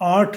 8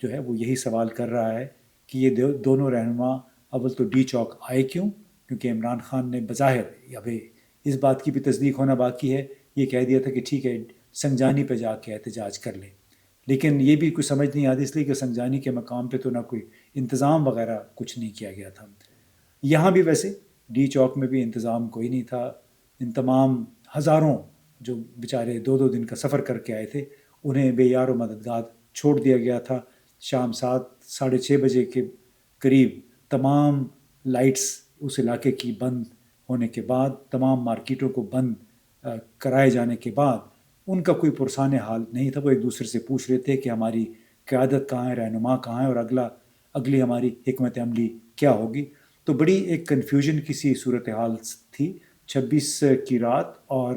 جو ہے وہ یہی سوال کر رہا ہے کہ یہ دونوں رہنما اول تو ڈی چوک آئے کیوں، کیونکہ عمران خان نے بظاہر ابھی اس بات کی بھی تصدیق ہونا باقی ہے، یہ کہہ دیا تھا کہ ٹھیک ہے سنجانی پہ جا کے احتجاج کر لیں، لیکن یہ بھی کچھ سمجھ نہیں آتی اس لیے کہ سنجانی کے مقام پہ تو نہ کوئی انتظام وغیرہ کچھ نہیں کیا گیا تھا۔ یہاں بھی ویسے ڈی چوک میں بھی انتظام کوئی نہیں تھا، ان تمام ہزاروں جو بیچارے 2 دن کا سفر کر کے آئے تھے انہیں بے یار و مددگار چھوڑ دیا گیا تھا۔ شام 7-6:30 کے قریب تمام لائٹس اس علاقے کی بند ہونے کے بعد، تمام مارکیٹوں کو بند کرائے جانے کے بعد ان کا کوئی پرسان حال نہیں تھا، وہ ایک دوسرے سے پوچھ رہے تھے کہ ہماری قیادت کہاں ہے، رہنما کہاں ہے، اور اگلی ہماری حکمت عملی کیا ہوگی۔ تو بڑی ایک کنفیوژن کی سی صورتحال تھی 26 کی رات، اور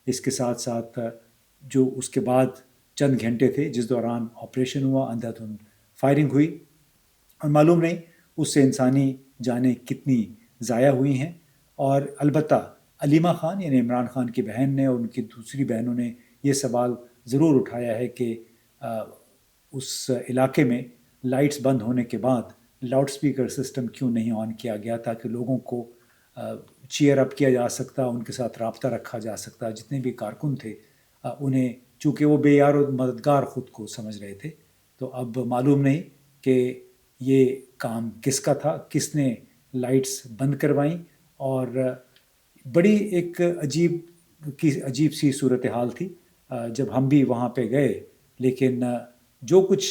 اس کے ساتھ ساتھ جو اس کے بعد چند گھنٹے تھے جس دوران آپریشن ہوا، اندھا دھند فائرنگ ہوئی، اور معلوم نہیں اس سے انسانی جانیں کتنی ضائع ہوئی ہیں۔ اور البتہ علیمہ خان یعنی عمران خان کی بہن نے اور ان کی دوسری بہنوں نے یہ سوال ضرور اٹھایا ہے کہ اس علاقے میں لائٹس بند ہونے کے بعد لاؤڈ سپیکر سسٹم کیوں نہیں آن کیا گیا تاکہ لوگوں کو چیئر اپ کیا جا سکتا، ان کے ساتھ رابطہ رکھا جا سکتا۔ جتنے بھی کارکن تھے انہیں چونکہ وہ بے یار و مددگار خود کو سمجھ رہے تھے، تو اب معلوم نہیں کہ یہ کام کس کا تھا، کس نے لائٹس بند کروائیں، اور بڑی ایک عجیب سی صورتحال تھی جب ہم بھی وہاں پہ گئے، لیکن جو کچھ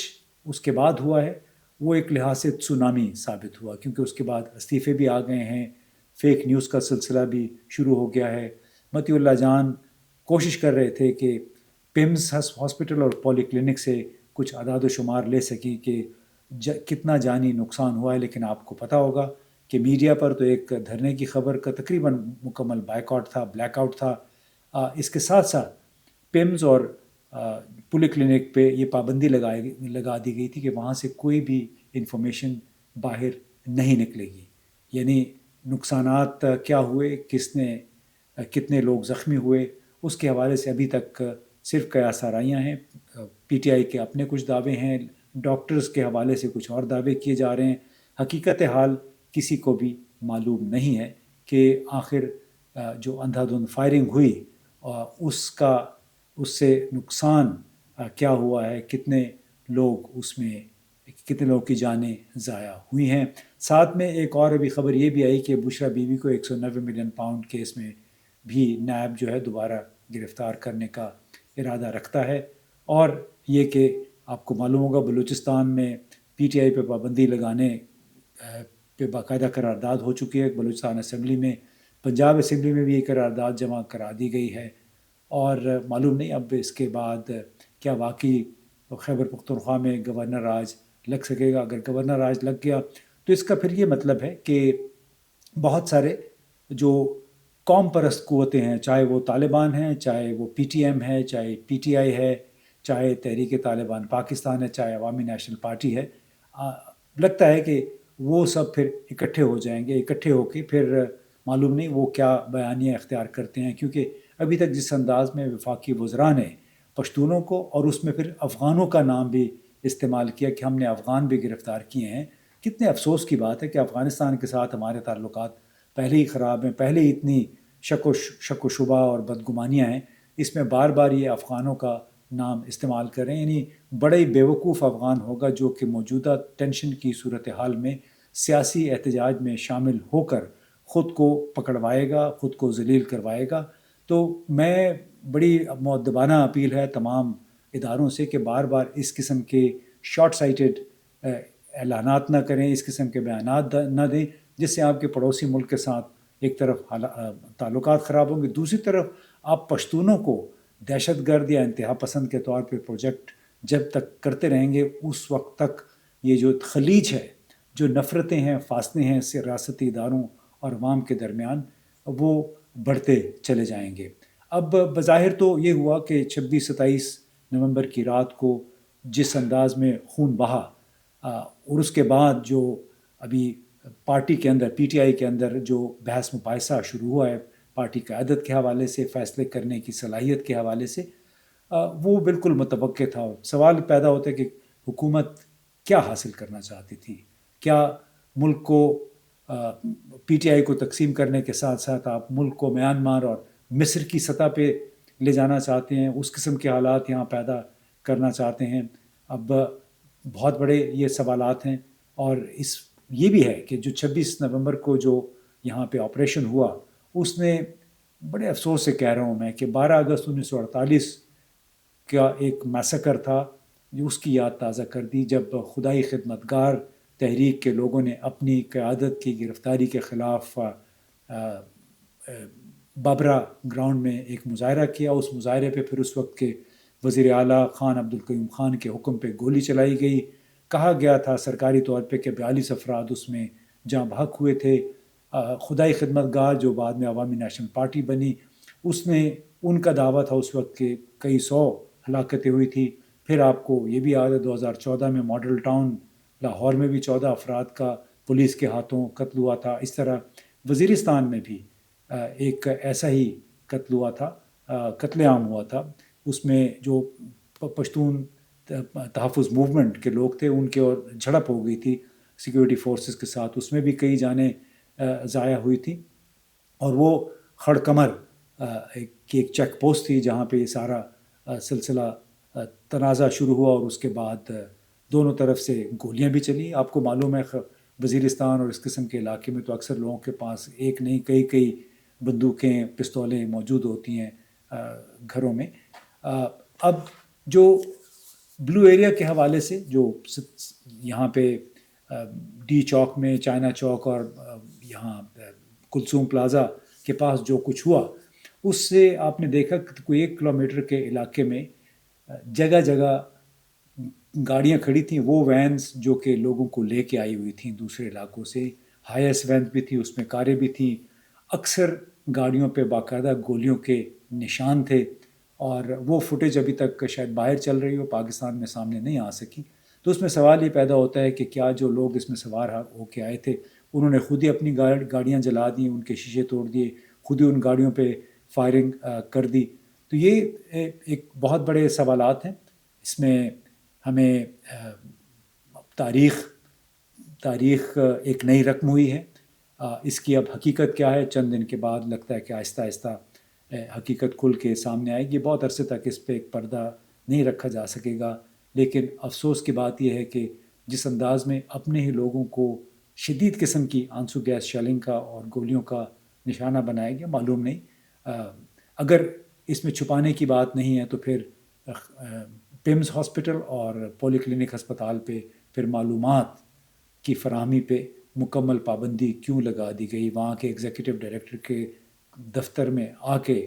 اس کے بعد ہوا ہے وہ ایک لحاظ سے تسونامی ثابت ہوا، کیونکہ اس کے بعد استعفے بھی آ گئے ہیں، فیک نیوز کا سلسلہ بھی شروع ہو گیا ہے۔ مطیع اللہ جان کوشش کر رہے تھے کہ پیمز ہاسپٹل اور پولی کلینک سے کچھ اعداد و شمار لے سکیں کہ کتنا جانی نقصان ہوا ہے، لیکن آپ کو پتہ ہوگا کہ میڈیا پر تو ایک دھرنے کی خبر کا تقریباً مکمل بائیک آؤٹ تھا، بلیک آؤٹ تھا۔ اس کے ساتھ ساتھ پیمز اور پولی کلینک پہ یہ پابندی لگا دی گئی تھی کہ وہاں سے کوئی بھی انفارمیشن باہر نہیں نکلے گی، یعنی نقصانات کیا ہوئے، کتنے لوگ زخمی ہوئے، اس کے حوالے سے ابھی تک صرف قیاس آرائیاں ہیں۔ پی ٹی آئی کے اپنے کچھ دعوے ہیں، ڈاکٹرز کے حوالے سے کچھ اور دعوے کیے جا رہے ہیں۔ حقیقت حال کسی کو بھی معلوم نہیں ہے کہ آخر جو اندھا دھند فائرنگ ہوئی اس سے نقصان کیا ہوا ہے، کتنے لوگ کی جانیں ضائع ہوئی ہیں۔ ساتھ میں ایک اور ابھی خبر یہ بھی آئی کہ بشرا بیوی کو 190 ملین پاؤنڈ کیس میں بھی نیب جو ہے دوبارہ گرفتار کرنے کا ارادہ رکھتا ہے، اور یہ کہ آپ کو معلوم ہوگا بلوچستان میں پی ٹی آئی پہ پابندی لگانے پہ باقاعدہ قرارداد ہو چکی ہے بلوچستان اسمبلی میں، پنجاب اسمبلی میں بھی یہ قرارداد جمع کرا دی گئی ہے، اور معلوم نہیں اب اس کے بعد کیا واقعی خیبر پختونخوا میں گورنر راج لگ سکے گا۔ اگر گورنر راج لگ گیا تو اس کا پھر یہ مطلب ہے کہ بہت سارے جو قوم پرست قوتیں ہیں، چاہے وہ طالبان ہیں، چاہے وہ پی ٹی ایم ہے، چاہے پی ٹی آئی ہے، چاہے تحریک طالبان پاکستان ہے، چاہے عوامی نیشنل پارٹی ہے، لگتا ہے کہ وہ سب پھر اکٹھے ہو جائیں گے، اکٹھے ہو کے پھر معلوم نہیں وہ کیا بیانیہ اختیار کرتے ہیں، کیونکہ ابھی تک جس انداز میں وفاقی وزراء نے پشتونوں کو اور اس میں پھر افغانوں کا نام بھی استعمال کیا کہ ہم نے افغان بھی گرفتار کیے ہیں، کتنے افسوس کی بات ہے کہ افغانستان کے ساتھ ہمارے تعلقات پہلے ہی خراب ہیں، پہلے ہی اتنی شک و شبہ اور بدگمانیاں ہیں، اس میں بار بار یہ افغانوں کا نام استعمال کریں، یعنی بڑے ہی بیوقوف افغان ہوگا جو کہ موجودہ ٹینشن کی صورتحال میں سیاسی احتجاج میں شامل ہو کر خود کو پکڑوائے گا، خود کو ذلیل کروائے گا۔ تو میں بڑی مؤدبانہ اپیل ہے تمام اداروں سے کہ بار بار اس قسم کے شارٹ سائٹڈ اعلانات نہ کریں، اس قسم کے بیانات نہ دیں جس سے آپ کے پڑوسی ملک کے ساتھ ایک طرف تعلقات خراب ہوں گے، دوسری طرف آپ پشتونوں کو دہشت گرد یا انتہا پسند کے طور پہ پروجیکٹ جب تک کرتے رہیں گے اس وقت تک یہ جو خلیج ہے، جو نفرتیں ہیں، فاصلے ہیں ریاستی اداروں اور عوام کے درمیان، وہ بڑھتے چلے جائیں گے۔ اب بظاہر تو یہ ہوا کہ 26-27 نومبر کی رات کو جس انداز میں خون بہا، اور اس کے بعد جو ابھی پارٹی کے اندر پی ٹی آئی کے اندر جو بحث مباحثہ شروع ہوا ہے پارٹی قیادت کے حوالے سے، فیصلے کرنے کی صلاحیت کے حوالے سے، وہ بالکل متوقع تھا۔ سوال پیدا ہوتا ہے کہ حکومت کیا حاصل کرنا چاہتی تھی؟ کیا ملک کو پی ٹی آئی کو تقسیم کرنے کے ساتھ ساتھ آپ ملک کو میانمار اور مصر کی سطح پہ لے جانا چاہتے ہیں؟ اس قسم کے حالات یہاں پیدا کرنا چاہتے ہیں؟ اب بہت بڑے یہ سوالات ہیں. اور یہ بھی ہے کہ جو 26 نومبر کو جو یہاں پہ آپریشن ہوا، اس نے بڑے افسوس سے کہہ رہا ہوں میں کہ 12 اگست 1948 کا ایک میسکر تھا جو اس کی یاد تازہ کر دی، جب خدائی خدمتگار تحریک کے لوگوں نے اپنی قیادت کی گرفتاری کے خلاف بابرا گراؤنڈ میں ایک مظاہرہ کیا. اس مظاہرے پہ پھر اس وقت کے وزیر اعلیٰ خان عبدالقیوم خان کے حکم پہ گولی چلائی گئی. کہا گیا تھا سرکاری طور پہ کہ 42 افراد اس میں جاں بحق ہوئے تھے. خدائی خدمتگار جو بعد میں عوامی نیشنل پارٹی بنی، اس نے ان کا دعویٰ تھا اس وقت کہ کئی 100 ہلاکتیں ہوئی تھی. پھر آپ کو یہ بھی یاد ہے 2014 میں ماڈل ٹاؤن لاہور میں بھی 14 افراد کا پولیس کے ہاتھوں قتل ہوا تھا. اس طرح وزیرستان میں بھی ایک ایسا ہی قتل ہوا تھا، قتل عام ہوا تھا. اس میں جو پشتون تحفظ موومنٹ کے لوگ تھے ان کے اور جھڑپ ہو گئی تھی سیکیورٹی فورسز کے ساتھ، اس میں بھی کئی جانیں ضائع ہوئی تھیں. اور وہ خڑ کمر کی ایک چیک پوسٹ تھی جہاں پہ یہ سارا سلسلہ تنازع شروع ہوا، اور اس کے بعد دونوں طرف سے گولیاں بھی چلی. آپ کو معلوم ہے وزیرستان اور اس قسم کے علاقے میں تو اکثر لوگوں کے پاس ایک نہیں کئی بندوقیں پستولیں موجود ہوتی ہیں گھروں میں. اب جو بلو ایریا کے حوالے سے جو یہاں پہ ڈی چوک میں، چائنا چوک اور یہاں کلثوم پلازا کے پاس جو کچھ ہوا، اس سے آپ نے دیکھا کہ کوئی 1 کلومیٹر کے علاقے میں جگہ جگہ گاڑیاں کھڑی تھیں، وہ وینز جو کہ لوگوں کو لے کے آئی ہوئی تھیں دوسرے علاقوں سے. ہائیس وین بھی تھی، اس میں کاریں بھی تھیں. اکثر گاڑیوں پہ باقاعدہ گولیوں کے نشان تھے، اور وہ فوٹیج ابھی تک شاید باہر چل رہی ہو، پاکستان میں سامنے نہیں آ سکی. تو اس میں سوال یہ پیدا ہوتا ہے کہ کیا جو لوگ اس میں سوار ہو کے آئے تھے انہوں نے خود ہی اپنی گاڑیاں جلا دیں، ان کے شیشے توڑ دیے، خود ہی ان گاڑیوں پہ فائرنگ کر دی؟ تو یہ ایک بہت بڑے سوالات ہیں. اس میں ہمیں تاریخ ایک نئی رقم ہوئی ہے. اس کی اب حقیقت کیا ہے؟ چند دن کے بعد لگتا ہے کہ آہستہ آہستہ حقیقت کھل کے سامنے آئے گی. بہت عرصے تک اس پہ ایک پردہ نہیں رکھا جا سکے گا. لیکن افسوس کی بات یہ ہے کہ جس انداز میں اپنے ہی لوگوں کو شدید قسم کی آنسو گیس شیلنگ کا اور گولیوں کا نشانہ بنایا گیا، معلوم نہیں. اگر اس میں چھپانے کی بات نہیں ہے تو پھر پیمز ہاسپٹل اور پولی کلینک ہسپتال پہ پھر معلومات کی فراہمی پہ مکمل پابندی کیوں لگا دی گئی؟ وہاں کے ایگزیکٹو ڈائریکٹر کے دفتر میں آ کے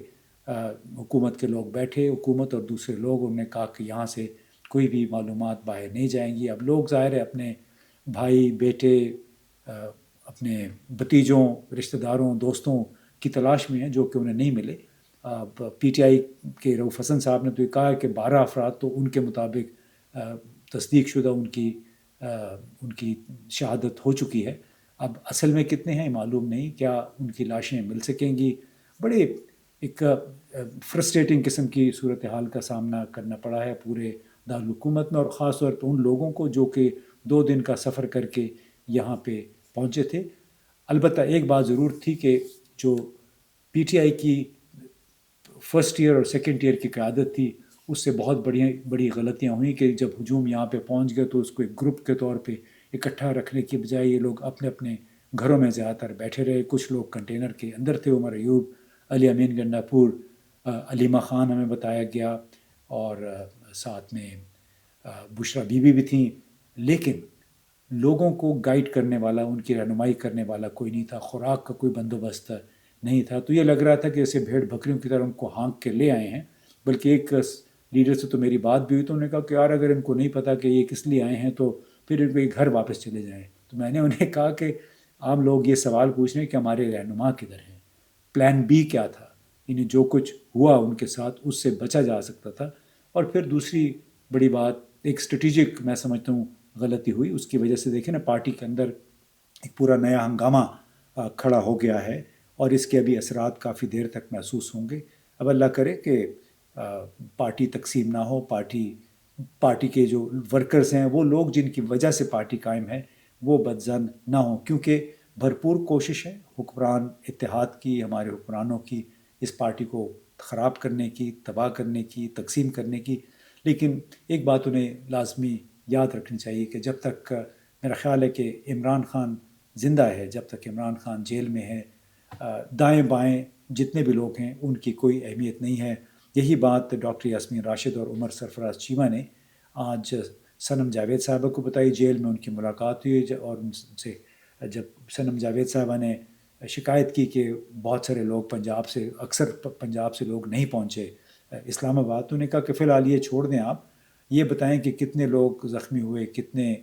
حکومت کے لوگ بیٹھے، حکومت اور دوسرے لوگ، انہوں نے کہا کہ یہاں سے کوئی بھی معلومات باہر نہیں جائیں گی. اب لوگ ظاہر ہے اپنے بھائی، بیٹے، اپنے بھتیجوں، رشتہ داروں، دوستوں کی تلاش میں ہیں جو کہ انہیں نہیں ملے. پی ٹی آئی کے رؤوف حسن صاحب نے تو یہ کہا کہ 12 افراد تو ان کے مطابق تصدیق شدہ ان کی شہادت ہو چکی ہے. اب اصل میں کتنے ہیں معلوم نہیں، کیا ان کی لاشیں مل سکیں گی؟ بڑے ایک فرسٹریٹنگ قسم کی صورتحال کا سامنا کرنا پڑا ہے پورے دارالحکومت میں، اور خاص طور پہ ان لوگوں کو جو کہ 2 دن کا سفر کر کے یہاں پہ پہنچے تھے. البتہ ایک بات ضرور تھی کہ جو پی ٹی آئی کی فرسٹ ایئر اور سیکنڈ ایئر کی قیادت تھی، اس سے بہت بڑی غلطیاں ہوئیں کہ جب ہجوم یہاں پہ پہنچ گئے تو اس کو ایک گروپ کے طور پہ اکٹھا رکھنے کی بجائے یہ لوگ اپنے اپنے گھروں میں زیادہ تر بیٹھے رہے. کچھ لوگ کنٹینر کے اندر تھے، عمر ایوب، علی امین گنڈا پور، علیمہ خان ہمیں بتایا گیا، اور ساتھ میں بشرا بی بی بھی تھیں. لیکن لوگوں کو گائیڈ کرنے والا، ان کی رہنمائی کرنے والا کوئی نہیں تھا، خوراک کا کوئی بندوبست نہیں تھا. تو یہ لگ رہا تھا کہ جیسے بھیڑ بکریوں کی طرح ان کو ہانک کے لے آئے ہیں. بلکہ ایک لیڈر سے تو میری بات بھی ہوئی تو انہوں نے کہا کہ یار اگر ان کو نہیں پتا کہ یہ کس لیے آئے ہیں تو پھر ان کے گھر واپس چلے جائیں. تو میں نے انہیں کہا کہ عام لوگ یہ سوال پوچھ رہے ہیں کہ ہمارے رہنما کدھر ہیں، پلان بی کیا تھا؟ یعنی جو کچھ ہوا ان کے ساتھ اس سے بچا جا سکتا تھا. اور پھر دوسری بڑی بات، ایک اسٹریٹجک میں سمجھتا ہوں غلطی ہوئی. اس کی وجہ سے دیکھیں نا پارٹی کے اندر ایک پورا نیا ہنگامہ کھڑا ہو گیا ہے، اور اس کے ابھی اثرات کافی دیر تک محسوس ہوں گے. اب اللہ کرے کہ پارٹی تقسیم نہ ہو، پارٹی پارٹی کے جو ورکرز ہیں، وہ لوگ جن کی وجہ سے پارٹی قائم ہے، وہ بدظن نہ ہوں، کیونکہ بھرپور کوشش ہے حکمران اتحاد کی، ہمارے حکمرانوں کی، اس پارٹی کو خراب کرنے کی، تباہ کرنے کی، تقسیم کرنے کی۔ لیکن ایک بات انہیں لازمی یاد رکھنی چاہیے کہ جب تک میرا خیال ہے کہ عمران خان زندہ ہے، جب تک عمران خان جیل میں ہے، دائیں بائیں جتنے بھی لوگ ہیں ان کی کوئی اہمیت نہیں ہے۔ یہی بات ڈاکٹر یاسمین راشد اور عمر سرفراز چیمہ نے آج صنم جاوید صاحبہ کو بتائی۔ جیل میں ان کی ملاقات ہوئی اور ان سے جب صنم جاوید صاحبہ نے شکایت کی کہ بہت سارے لوگ پنجاب سے، اکثر پنجاب سے لوگ نہیں پہنچے اسلام آباد، تو انہوں نے کہا کہ فی الحال یہ چھوڑ دیں، آپ یہ بتائیں کہ کتنے لوگ زخمی ہوئے، کتنے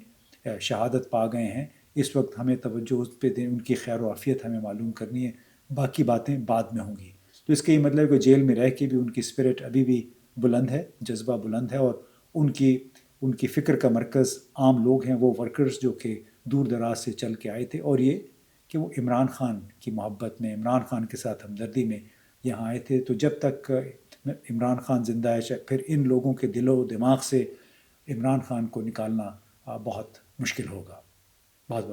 شہادت پا گئے ہیں، اس وقت ہمیں توجہ اس پہ دیں، ان کی خیر و عافیت ہمیں معلوم کرنی ہے، باقی باتیں بعد میں ہوں گی۔ تو اس کا یہ مطلب ہے کہ جیل میں رہ کے بھی ان کی اسپرٹ ابھی بھی بلند ہے، جذبہ بلند ہے، اور ان کی فکر کا مرکز عام لوگ ہیں، وہ ورکرز جو کہ دور دراز سے چل کے آئے تھے، اور یہ کہ وہ عمران خان کی محبت میں، عمران خان کے ساتھ ہمدردی میں یہاں آئے تھے۔ تو جب تک عمران خان زندہ ہے، پھر ان لوگوں کے دل و دماغ سے عمران خان کو نکالنا بہت مشکل ہوگا۔ بہت بہت